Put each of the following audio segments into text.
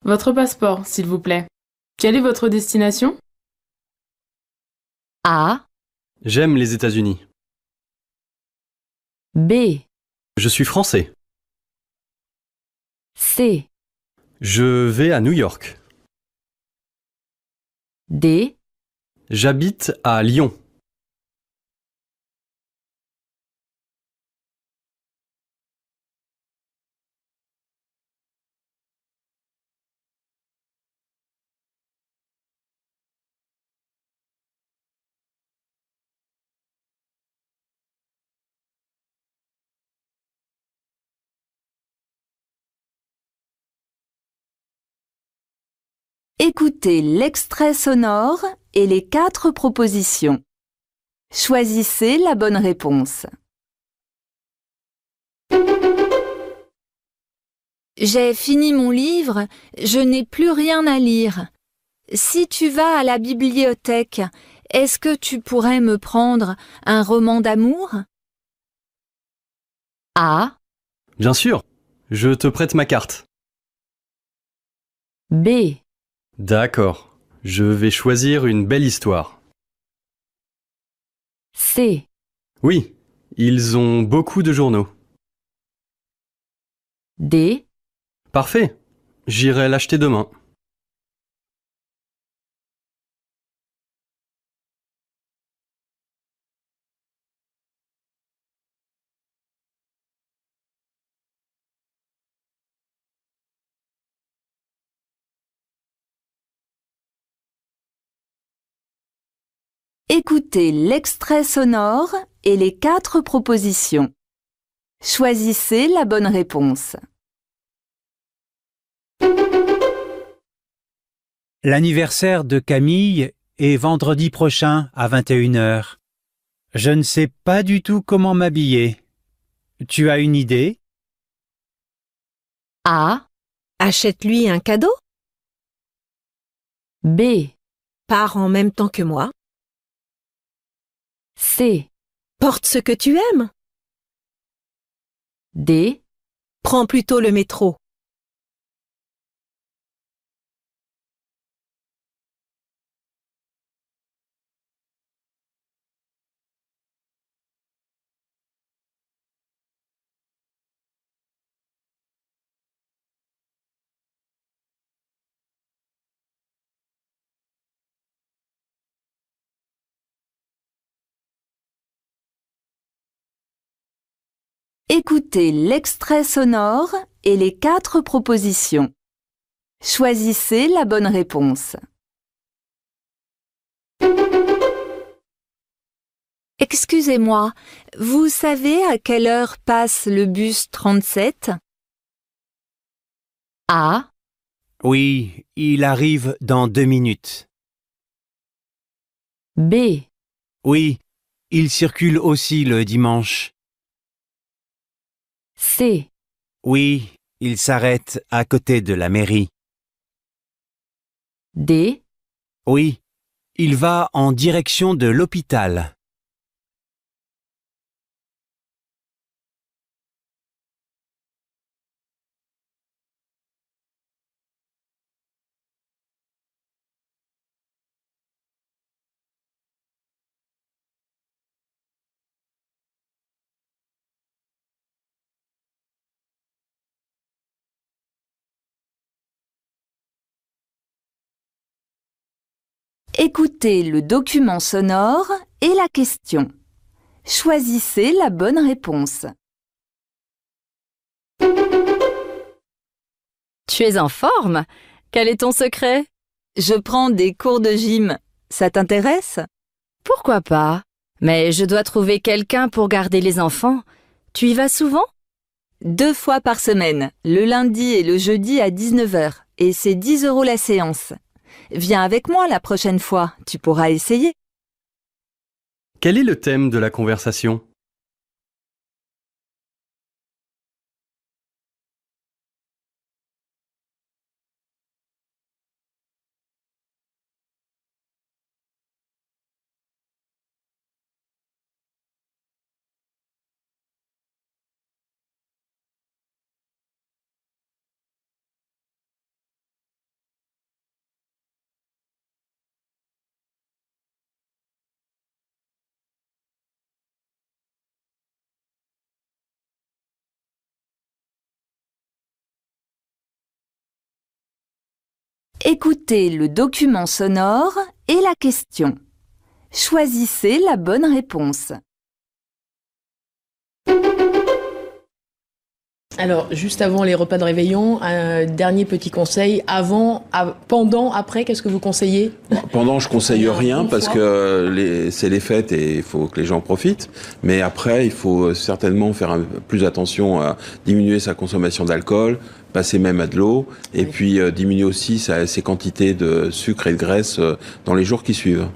Votre passeport, s'il vous plaît. Quelle est votre destination? A, J'aime les États-Unis. B, Je suis français. C, Je vais à New York. D, J'habite à Lyon. Écoutez l'extrait sonore et les 4 propositions. Choisissez la bonne réponse. J'ai fini mon livre, je n'ai plus rien à lire. Si tu vas à la bibliothèque, est-ce que tu pourrais me prendre un roman d'amour? A, Bien sûr. Je te prête ma carte. B, D'accord. Je vais choisir une belle histoire. C, Oui, ils ont beaucoup de journaux. D, Parfait. J'irai l'acheter demain. Écoutez l'extrait sonore et les 4 propositions. Choisissez la bonne réponse. L'anniversaire de Camille est vendredi prochain à 21 heures. Je ne sais pas du tout comment m'habiller. Tu as une idée? A, Achète-lui un cadeau. B, Pars en même temps que moi. C, Porte ce que tu aimes. D, Prends plutôt le métro. Écoutez l'extrait sonore et les 4 propositions. Choisissez la bonne réponse. Excusez-moi, vous savez à quelle heure passe le bus 37? A, Oui, il arrive dans 2 minutes. B, Oui, il circule aussi le dimanche. C, Oui, il s'arrête à côté de la mairie. D, Oui, il va en direction de l'hôpital. Écoutez le document sonore et la question. Choisissez la bonne réponse. Tu es en forme? Quel est ton secret? Je prends des cours de gym. Ça t'intéresse? Pourquoi pas? Mais je dois trouver quelqu'un pour garder les enfants. Tu y vas souvent? 2 fois par semaine, le lundi et le jeudi à 19 heures. Et c'est 10 € la séance. Viens avec moi la prochaine fois, tu pourras essayer. Quel est le thème de la conversation? Écoutez le document sonore et la question. Choisissez la bonne réponse. Alors, juste avant les repas de réveillon, un dernier petit conseil. Avant, pendant, après, qu'est-ce que vous conseillez? Pendant, je conseille rien parce que c'est les fêtes et il faut que les gens profitent. Mais après, il faut certainement faire plus attention à diminuer sa consommation d'alcool, passer même à de l'eau, et puis diminuer aussi ses quantités de sucre et de graisse dans les jours qui suivent.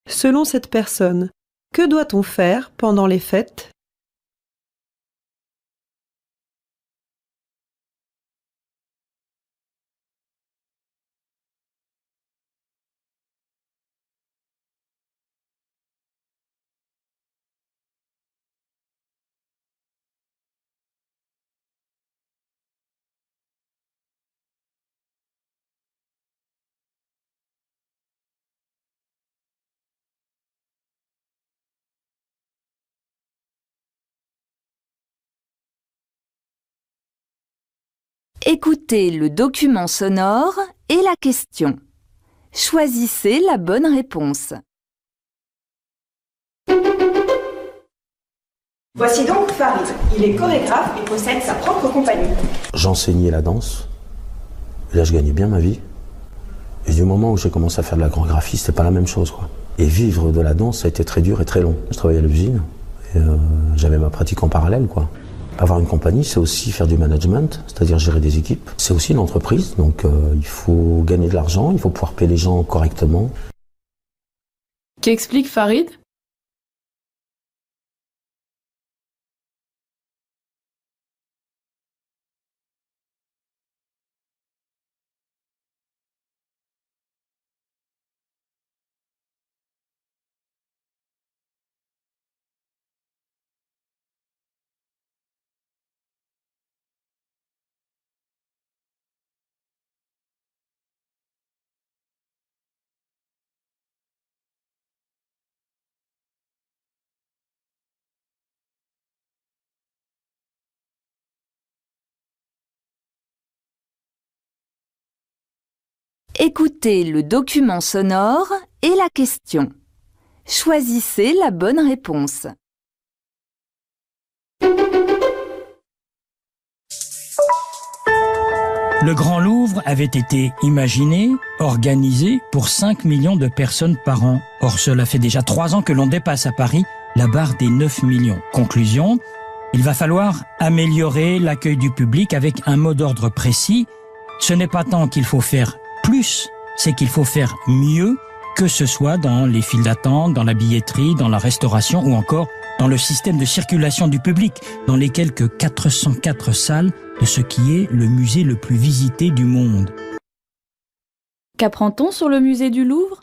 Selon cette personne, que doit-on faire pendant les fêtes ? Écoutez le document sonore et la question. Choisissez la bonne réponse. Voici donc Farid. Il est chorégraphe et possède sa propre compagnie. J'enseignais la danse. Et là, je gagnais bien ma vie. Et du moment où j'ai commencé à faire de la chorégraphie, c'était pas la même chose, quoi. Et vivre de la danse, ça a été très dur et très long. Je travaillais à l'usine et j'avais ma pratique en parallèle, quoi. Avoir une compagnie, c'est aussi faire du management, c'est-à-dire gérer des équipes. C'est aussi une entreprise, donc il faut gagner de l'argent, il faut pouvoir payer les gens correctement. Qu'explique Farid? Écoutez le document sonore et la question. Choisissez la bonne réponse. Le Grand Louvre avait été imaginé, organisé pour 5 millions de personnes par an. Or, cela fait déjà 3 ans que l'on dépasse à Paris la barre des 9 millions. Conclusion, il va falloir améliorer l'accueil du public avec un mot d'ordre précis. Ce n'est pas tant qu'il faut faire plus, c'est qu'il faut faire mieux, que ce soit dans les files d'attente, dans la billetterie, dans la restauration ou encore dans le système de circulation du public, dans les quelques 404 salles de ce qui est le musée le plus visité du monde. Qu'apprend-on sur le musée du Louvre?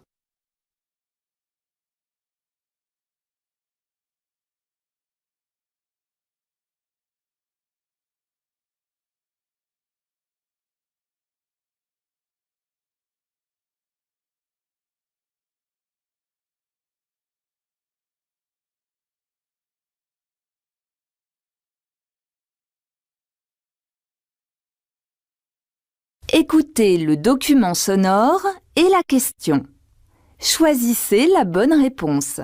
Écoutez le document sonore et la question. Choisissez la bonne réponse.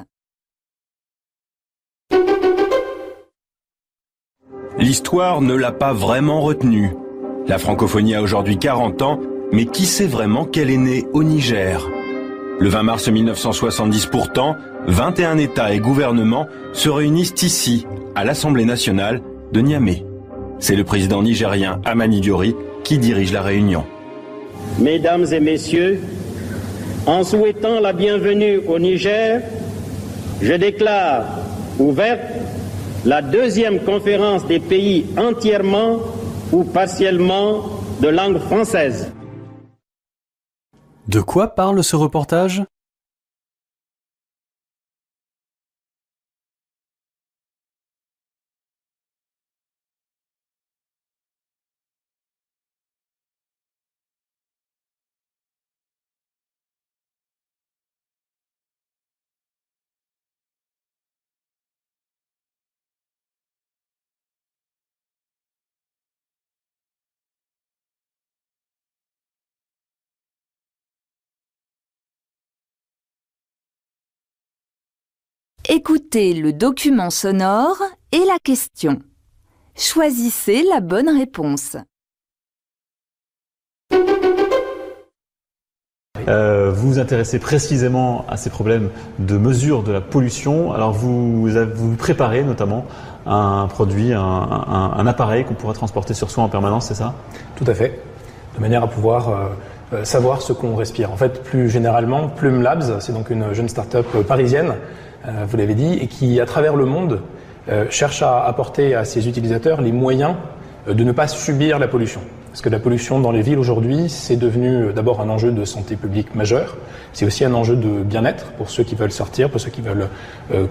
L'histoire ne l'a pas vraiment retenu. La francophonie a aujourd'hui 40 ans, mais qui sait vraiment qu'elle est née au Niger? Le 20 mars 1970 pourtant, 21 États et gouvernements se réunissent ici, à l'Assemblée nationale de Niamey. C'est le président nigérien Hamani Diori qui dirige la réunion. Mesdames et messieurs, en souhaitant la bienvenue au Niger, je déclare ouverte la deuxième conférence des pays entièrement ou partiellement de langue française. De quoi parle ce reportage ? Écoutez le document sonore et la question. Choisissez la bonne réponse. Vous vous intéressez précisément à ces problèmes de mesure de la pollution. Alors vous préparez notamment un produit, un appareil qu'on pourra transporter sur soi en permanence, c'est ça? Tout à fait, de manière à pouvoir savoir ce qu'on respire. En fait, plus généralement, Plume Labs, c'est donc une jeune start-up parisienne, vous l'avez dit, et qui, à travers le monde, cherche à apporter à ses utilisateurs les moyens de ne pas subir la pollution. Parce que la pollution dans les villes aujourd'hui, c'est devenu d'abord un enjeu de santé publique majeur. C'est aussi un enjeu de bien-être pour ceux qui veulent sortir, pour ceux qui veulent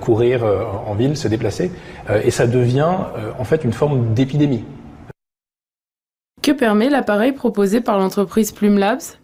courir en ville, se déplacer. Et ça devient en fait une forme d'épidémie. Que permet l'appareil proposé par l'entreprise Plume Labs?